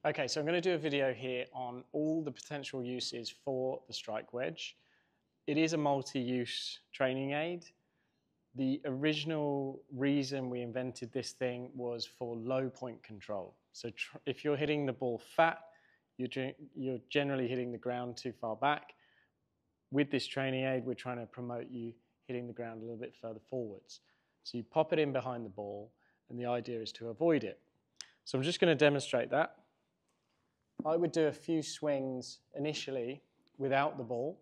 Okay, so I'm going to do a video here on all the potential uses for the Strike Wedge. It is a multi-use training aid. The original reason we invented this thing was for low point control. So if you're hitting the ball fat, you're generally hitting the ground too far back. With this training aid, we're trying to promote you hitting the ground a little bit further forwards. So you pop it in behind the ball, and the idea is to avoid it. So I'm just going to demonstrate that. I would do a few swings initially without the ball.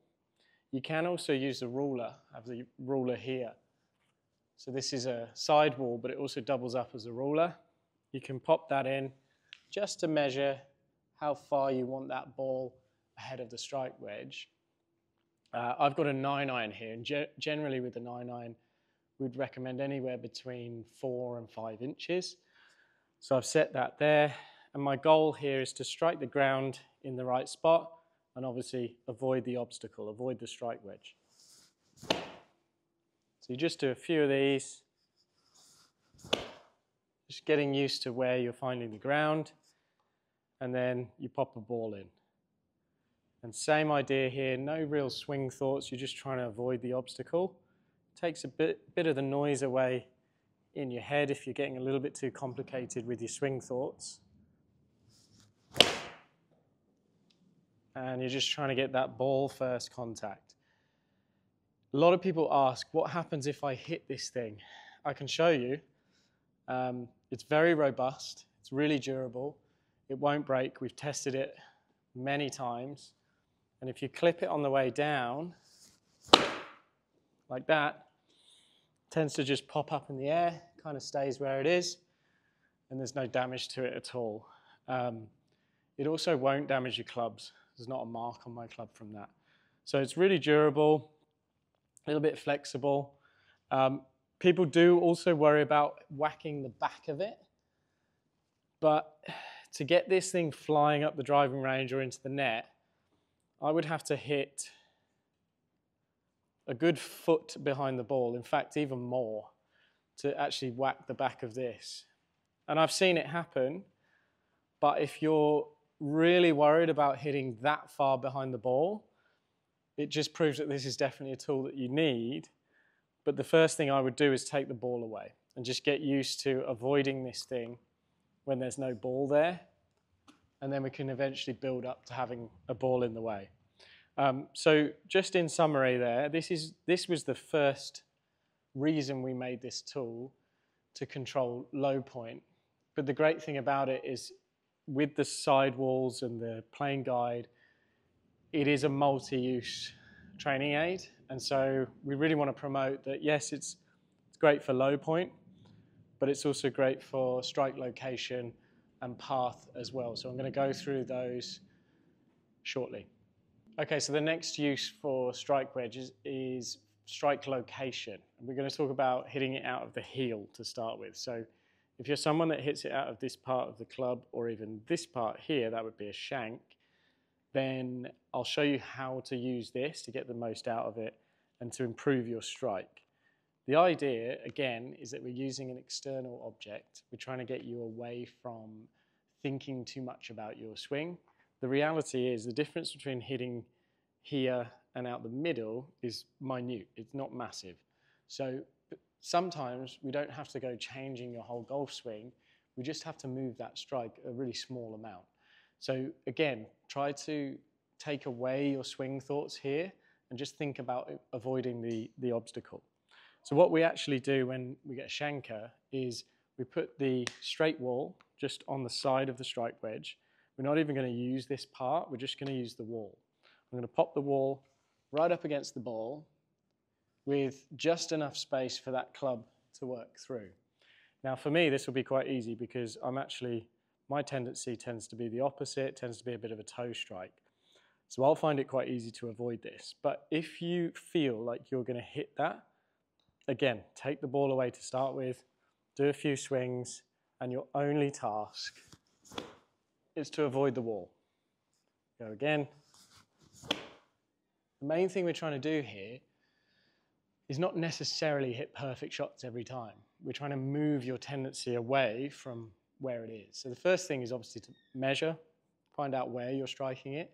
You can also use the ruler. I have the ruler here. So this is a sidewall, but it also doubles up as a ruler. You can pop that in just to measure how far you want that ball ahead of the strike wedge. I've got a 9-iron here, and generally with the 9-iron, we'd recommend anywhere between 4 and 5 inches. So I've set that there. And my goal here is to strike the ground in the right spot and obviously avoid the obstacle, avoid the strike wedge. So you just do a few of these, just getting used to where you're finding the ground, and then you pop a ball in. And same idea here, no real swing thoughts, you're just trying to avoid the obstacle. Takes a bit of the noise away in your head if you're getting a little bit too complicated with your swing thoughts. And you're just trying to get that ball first contact. A lot of people ask, what happens if I hit this thing? I can show you. It's very robust. It's really durable. It won't break. We've tested it many times. And if you clip it on the way down, like that, it tends to just pop up in the air, kind of stays where it is, and there's no damage to it at all. It also won't damage your clubs. There's not a mark on my club from that. So it's really durable, a little bit flexible. People do also worry about whacking the back of it. But to get this thing flying up the driving range or into the net, I would have to hit a good foot behind the ball, in fact, even more, to actually whack the back of this. And I've seen it happen, but if you're really worried about hitting that far behind the ball, it just proves that this is definitely a tool that you need. But the first thing I would do is take the ball away and just get used to avoiding this thing when there's no ball there. And then we can eventually build up to having a ball in the way. So just in summary there, this was the first reason we made this tool, to control low point. But the great thing about it is, with the sidewalls and the playing guide, it is a multi-use training aid. And so we really want to promote that, yes, it's great for low point, but it's also great for strike location and path as well. So I'm going to go through those shortly. Okay, so the next use for strike wedges is strike location. And we're going to talk about hitting it out of the heel to start with. So if you're someone that hits it out of this part of the club, or even this part here, that would be a shank, then I'll show you how to use this to get the most out of it and to improve your strike. The idea, again, is that we're using an external object. We're trying to get you away from thinking too much about your swing. The reality is the difference between hitting here and out the middle is minute. It's not massive. So sometimes we don't have to go changing your whole golf swing. We just have to move that strike a really small amount. So again, try to take away your swing thoughts here and just think about avoiding the obstacle. So what we actually do when we get a shanker is we put the straight wall just on the side of the strike wedge. We're not even going to use this part, we're just going to use the wall. I'm going to pop the wall right up against the ball with just enough space for that club to work through. Now for me, this will be quite easy because my tendency tends to be the opposite, tends to be a bit of a toe strike. So I'll find it quite easy to avoid this. But if you feel like you're going to hit that, again, take the ball away to start with, do a few swings, and your only task is to avoid the wall. Go again. The main thing we're trying to do here is not necessarily hit perfect shots every time. We're trying to move your tendency away from where it is. So the first thing is obviously to measure find out where you're striking it,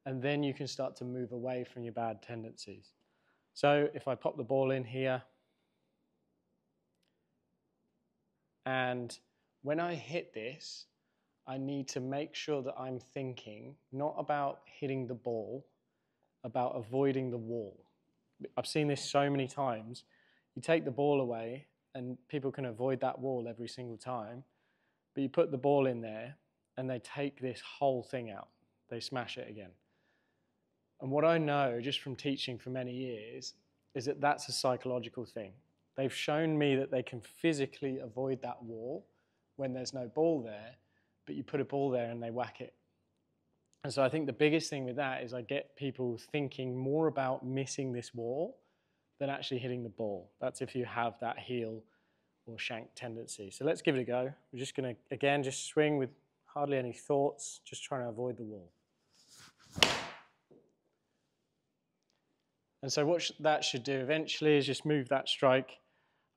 and then you can start to move away from your bad tendencies. So if I pop the ball in here, and when I hit this, I need to make sure that I'm thinking not about hitting the ball, about avoiding the wall. I've seen this so many times. You take the ball away and people can avoid that wall every single time, but you put the ball in there and they take this whole thing out. They smash it again. And what I know just from teaching for many years is that that's a psychological thing. They've shown me that they can physically avoid that wall when there's no ball there, but you put a ball there and they whack it. And so I think the biggest thing with that is I get people thinking more about missing this wall than actually hitting the ball. That's if you have that heel or shank tendency. So let's give it a go. We're just going to, again, just swing with hardly any thoughts, just trying to avoid the wall. And so what that should do eventually is just move that strike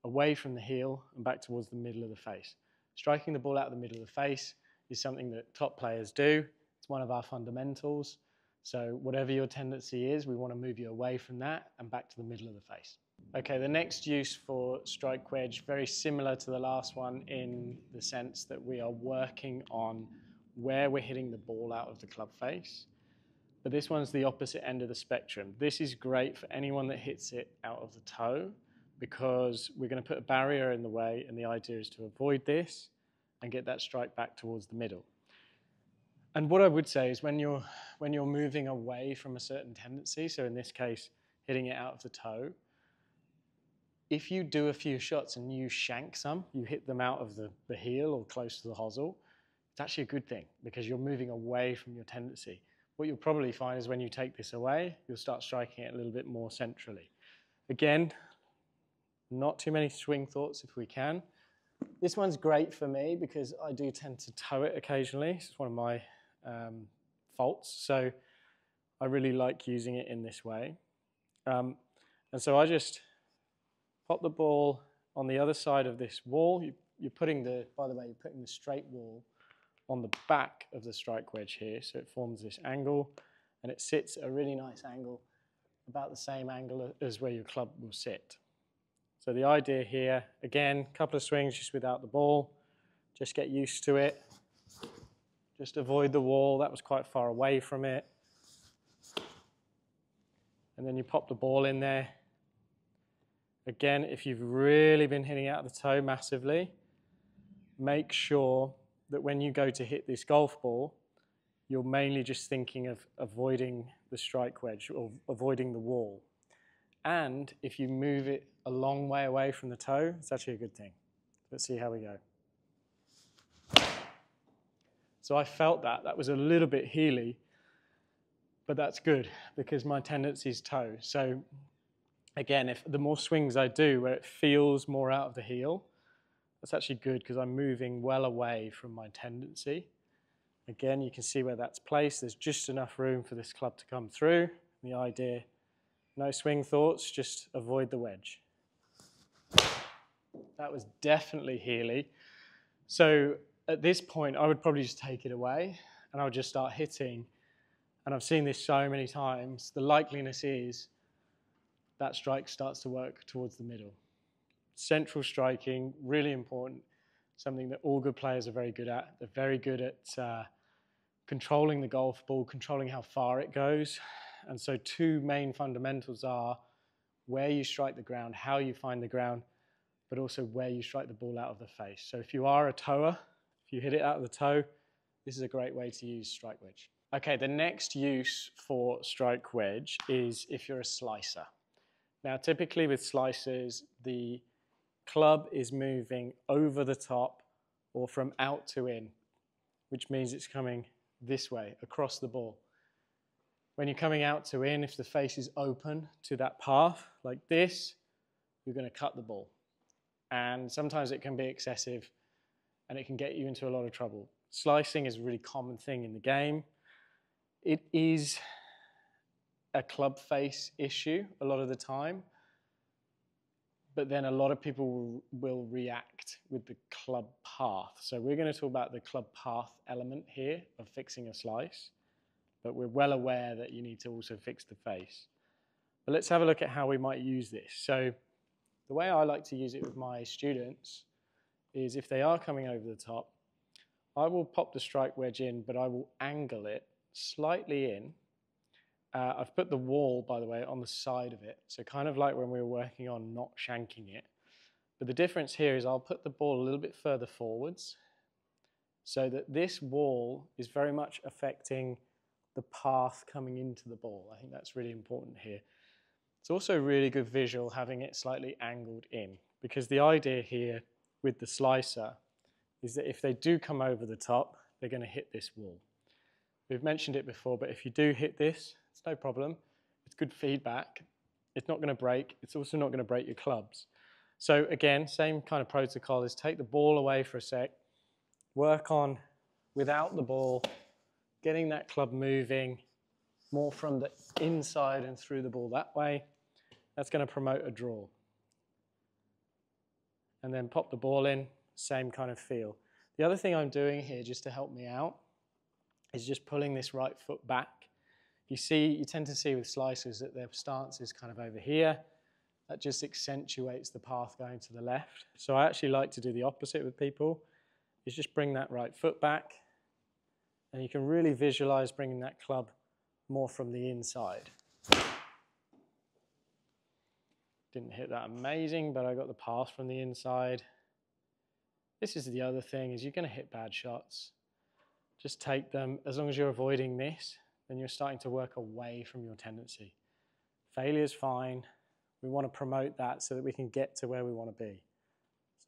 away from the heel and back towards the middle of the face. Striking the ball out of the middle of the face is something that top players do. It's one of our fundamentals. So whatever your tendency is, we want to move you away from that and back to the middle of the face. Okay, the next use for strike wedge, very similar to the last one in the sense that we are working on where we're hitting the ball out of the club face. But this one's the opposite end of the spectrum. This is great for anyone that hits it out of the toe because we're going to put a barrier in the way, and the idea is to avoid this and get that strike back towards the middle. And what I would say is when you're moving away from a certain tendency, so in this case, hitting it out of the toe, if you do a few shots and you shank some, you hit them out of the heel or close to the hosel, it's actually a good thing because you're moving away from your tendency. What you'll probably find is when you take this away, you'll start striking it a little bit more centrally. Again, not too many swing thoughts if we can. This one's great for me because I do tend to toe it occasionally. It's one of my faults, so I really like using it in this way. And so I just pop the ball on the other side of this wall. You're putting by the way, you're putting the straight wall on the back of the strike wedge here, so it forms this angle, and it sits at a really nice angle, about the same angle as where your club will sit. So the idea here, again, a couple of swings just without the ball, just get used to it, just avoid the wall, that was quite far away from it, and then you pop the ball in there. Again, if you've really been hitting out of the toe massively, make sure that when you go to hit this golf ball, you're mainly just thinking of avoiding the strike wedge or avoiding the wall. And if you move it a long way away from the toe, it's actually a good thing. Let's see how we go. So I felt that was a little bit heely, but that's good because my tendency is toe. So again, if the more swings I do where it feels more out of the heel, that's actually good because I'm moving well away from my tendency. Again, you can see where that's placed. There's just enough room for this club to come through. The idea, no swing thoughts, just avoid the wedge. That was definitely heely. So at this point, I would probably just take it away and I would just start hitting. And I've seen this so many times. The likeliness is that strike starts to work towards the middle. Central striking, really important, something that all good players are very good at. They're very good at controlling the golf ball, controlling how far it goes. And so two main fundamentals are where you strike the ground, how you find the ground, but also where you strike the ball out of the face. So if you are a toer, if you hit it out of the toe, this is a great way to use strike wedge. Okay, the next use for strike wedge is if you're a slicer. Now, typically with slicers, the club is moving over the top or from out to in, which means it's coming this way, across the ball. When you're coming out to in, if the face is open to that path, like this, you're going to cut the ball. And sometimes it can be excessive and it can get you into a lot of trouble. Slicing is a really common thing in the game. It is a club face issue a lot of the time, but then a lot of people will react with the club path. So we're going to talk about the club path element here of fixing a slice, but we're well aware that you need to also fix the face. But let's have a look at how we might use this. So the way I like to use it with my students is if they are coming over the top, I will pop the strike wedge in, but I will angle it slightly in. I've put the wall, by the way, on the side of it. So kind of like when we were working on not shanking it. But the difference here is I'll put the ball a little bit further forwards so that this wall is very much affecting the path coming into the ball. I think that's really important here. It's also really good visual having it slightly angled in, because the idea here with the slicer is that if they do come over the top, they're going to hit this wall. We've mentioned it before, but if you do hit this, it's no problem. It's good feedback. It's not going to break. It's also not going to break your clubs. So again, same kind of protocol is take the ball away for a sec, work on without the ball, getting that club moving more from the inside and through the ball that way. That's going to promote a draw. And then pop the ball in, same kind of feel. The other thing I'm doing here just to help me out is just pulling this right foot back. You tend to see with slicers that their stance is kind of over here. That just accentuates the path going to the left. So I actually like to do the opposite with people, is just bring that right foot back, and you can really visualize bringing that club more from the inside. Didn't hit that amazing, but I got the path from the inside. This is the other thing, is you're going to hit bad shots. Just take them. As long as you're avoiding this, then you're starting to work away from your tendency. Failure is fine. We want to promote that so that we can get to where we want to be.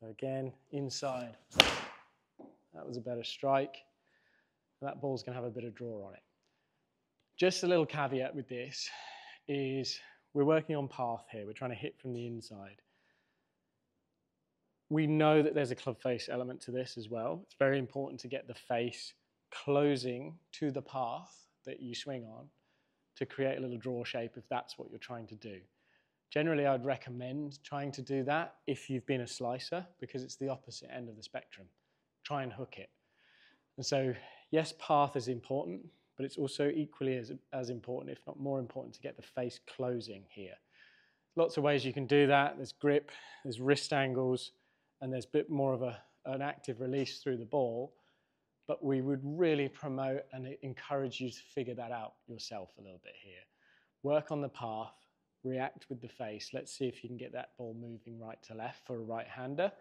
So again, inside. That was a better strike. That ball's going to have a bit of draw on it. Just a little caveat with this is we're working on path here. We're trying to hit from the inside. We know that there's a club face element to this as well. It's very important to get the face closing to the path that you swing on to create a little draw shape if that's what you're trying to do. Generally, I'd recommend trying to do that if you've been a slicer, because it's the opposite end of the spectrum. Try and hook it. And so, yes, path is important, but it's also equally as important, if not more important, to get the face closing here. Lots of ways you can do that. There's grip, there's wrist angles, and there's a bit more of an active release through the ball. But we would really promote and encourage you to figure that out yourself a little bit here. Work on the path, react with the face. Let's see if you can get that ball moving right to left for a right-hander.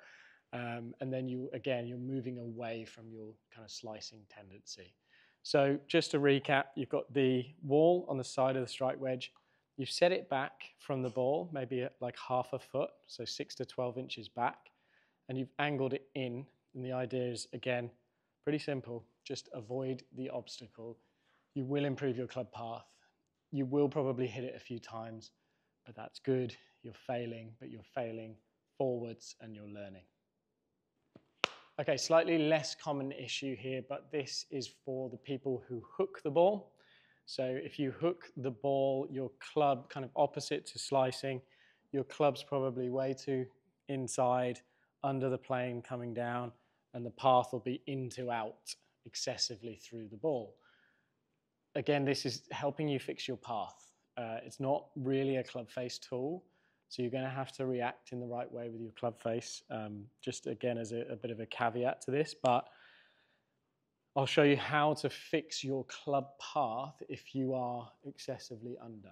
And then you're moving away from your kind of slicing tendency. So just to recap, you've got the wall on the side of the strike wedge. You've set it back from the ball, maybe at like half a foot, so 6 to 12 inches back, and you've angled it in. And the idea is, again, pretty simple. Just avoid the obstacle. You will improve your club path. You will probably hit it a few times, but that's good. You're failing, but you're failing forwards and you're learning. Okay, slightly less common issue here, but this is for the people who hook the ball. So if you hook the ball, your club kind of opposite to slicing, your club's probably way too inside, under the plane coming down, and the path will be in to out excessively through the ball. Again, this is helping you fix your path. It's not really a club face tool, so you're going to have to react in the right way with your club face, just again as a bit of a caveat to this, but I'll show you how to fix your club path if you are excessively under.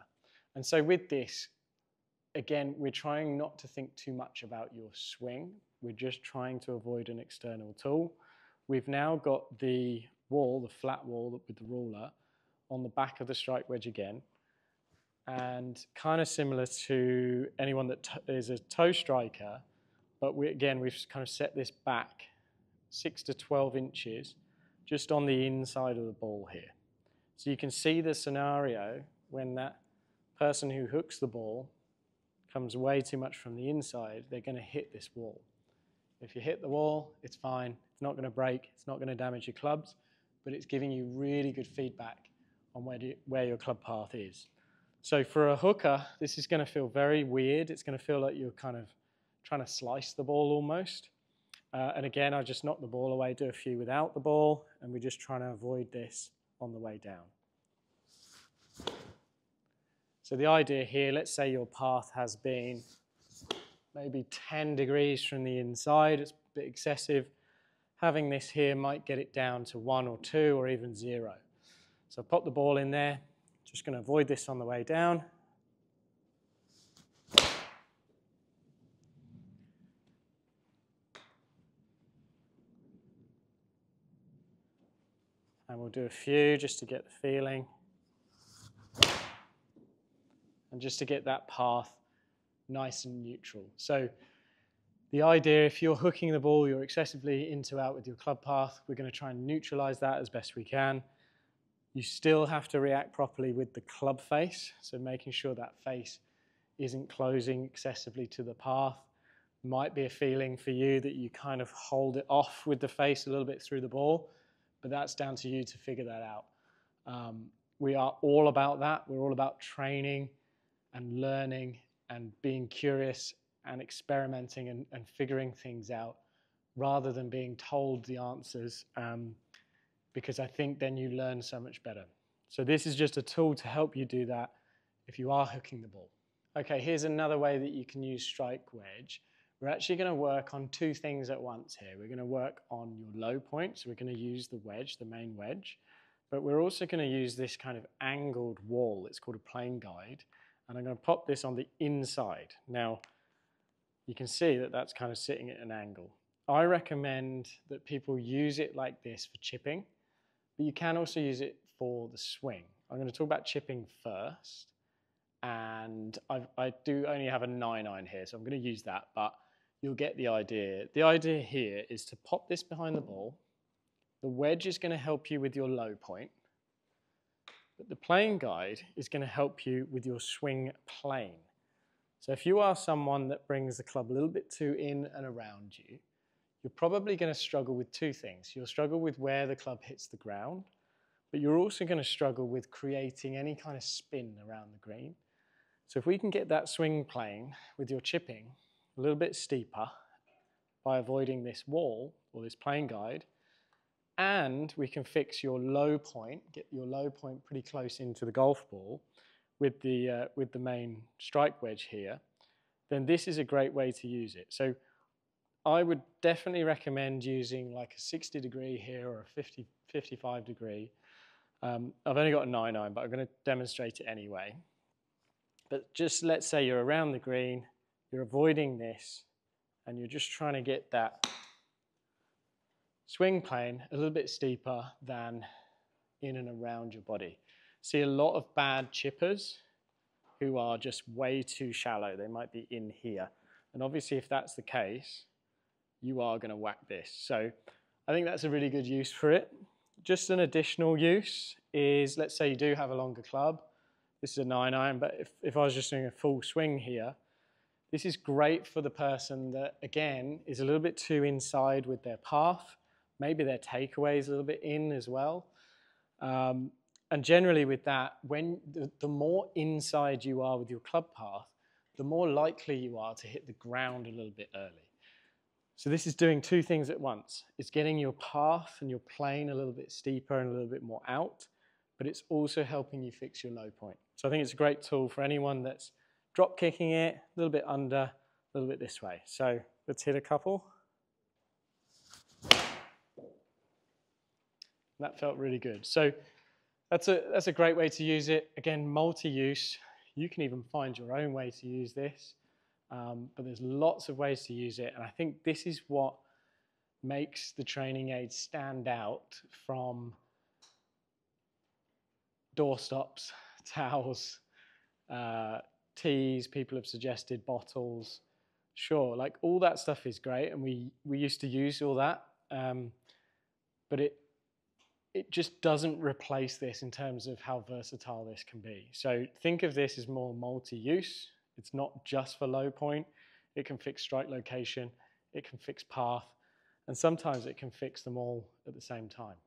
And so with this, again, we're trying not to think too much about your swing. We're just trying to avoid an external tool. We've now got the wall, the flat wall with the ruler, on the back of the strike wedge again. And kind of similar to anyone that is a toe striker, but we've kind of set this back 6 to 12 inches just on the inside of the ball here. So you can see the scenario when that person who hooks the ball comes way too much from the inside, they're going to hit this wall. If you hit the wall, it's fine. It's not going to break. It's not going to damage your clubs, but it's giving you really good feedback on where your club path is. So for a hooker, this is going to feel very weird. It's going to feel like you're kind of trying to slice the ball almost. And again, I just knock the ball away, do a few without the ball, and we're just trying to avoid this on the way down. So the idea here, let's say your path has been maybe 10 degrees from the inside, it's a bit excessive. Having this here might get it down to 1 or 2 or even 0. So pop the ball in there, just going to avoid this on the way down. And we'll do a few just to get the feeling. And just to get that path nice and neutral. So the idea, if you're hooking the ball, you're excessively in to out with your club path, we're going to try and neutralize that as best we can. You still have to react properly with the club face, so making sure that face isn't closing excessively to the path. Might be a feeling for you that you kind of hold it off with the face a little bit through the ball, but that's down to you to figure that out. We are all about that. We're all about training and learning and being curious and experimenting and figuring things out rather than being told the answers, because I think then you learn so much better. So this is just a tool to help you do that if you are hooking the ball. Okay, here's another way that you can use Strike Wedge. We're actually going to work on 2 things at once here. We're going to work on your low point, so we're going to use the wedge, the main wedge, but we're also going to use this kind of angled wall. It's called a plane guide, and I'm going to pop this on the inside. Now, you can see that that's kind of sitting at an angle. I recommend that people use it like this for chipping, but you can also use it for the swing. I'm going to talk about chipping first, and I do only have a 9-iron here, so I'm going to use that, but you'll get the idea. The idea here is to pop this behind the ball. The wedge is going to help you with your low point, but the plane guide is going to help you with your swing plane. So if you are someone that brings the club a little bit too in and around you, you're probably going to struggle with 2 things. You'll struggle with where the club hits the ground, but you're also going to struggle with creating any kind of spin around the green. So if we can get that swing plane with your chipping a little bit steeper by avoiding this wall or this plane guide, and we can fix your low point, get your low point pretty close into the golf ball with the main strike wedge here, then this is a great way to use it. So I would definitely recommend using like a 60 degree here or a 55 degree. I've only got a 9-iron, but I'm going to demonstrate it anyway. But just let's say you're around the green, you're avoiding this, and you're just trying to get that swing plane a little bit steeper than in and around your body. See a lot of bad chippers who are just way too shallow. They might be in here. And obviously if that's the case, you are going to whack this. So I think that's a really good use for it. Just an additional use is, let's say you do have a longer club. This is a 9-iron, but if I was just doing a full swing here, this is great for the person that, again, is a little bit too inside with their path. Maybe their takeaway is a little bit in as well. And generally with that, when the more inside you are with your club path, the more likely you are to hit the ground a little bit early. So this is doing 2 things at once. It's getting your path and your plane a little bit steeper and a little bit more out, but it's also helping you fix your low point. So I think it's a great tool for anyone that's drop kicking it, a little bit under, a little bit this way. So let's hit a couple. That felt really good. So that's a great way to use it. Again, multi-use. You can even find your own way to use this, but there's lots of ways to use it. And I think this is what makes the training aids stand out from doorstops, towels, teas. People have suggested bottles. Sure, like all that stuff is great, and we used to use all that, but it just doesn't replace this in terms of how versatile this can be. So think of this as more multi-use. It's not just for low point. It can fix strike location, it can fix path, and sometimes it can fix them all at the same time.